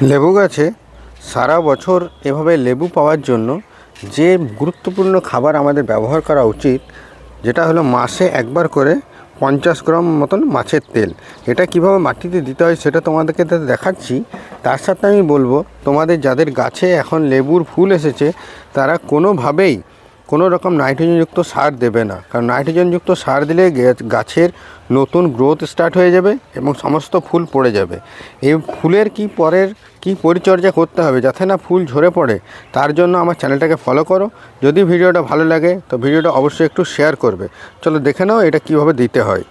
লেবু গাছে সারা বছর এভাবে লেবু পাওয়ার জন্য যে গুরুত্বপূর্ণ খাবার আমাদের ব্যবহার করা উচিত, যেটা হলো মাসে একবার করে 50 গ্রাম মতন মাছের তেল। এটা কিভাবে মাটিতে দিতে হয় সেটা তোমাদেরকে দেখাচ্ছি। তার সাথে আমি বলবো, তোমাদের যাদের গাছে এখন লেবুর ফুল এসেছে তারা কোনোভাবেই কোনো রকম নাইট্রোজেনযুক্ত সার দেবে না, কারণ নাইট্রোজেনযুক্ত সার দিলে গাছের নতুন গ্রোথ স্টার্ট হয়ে যাবে এবং সমস্ত ফুল পড়ে যাবে। এই ফুলের কি পরিচর্যা করতে হবে যাতে না ফুল ঝরে পড়ে, তার জন্য আমার চ্যানেলটাকে ফলো করো। যদি ভিডিওটা ভালো লাগে তো ভিডিওটা অবশ্যই একটু শেয়ার করবে। চলো দেখে নাও এটা কিভাবে দিতে হয়।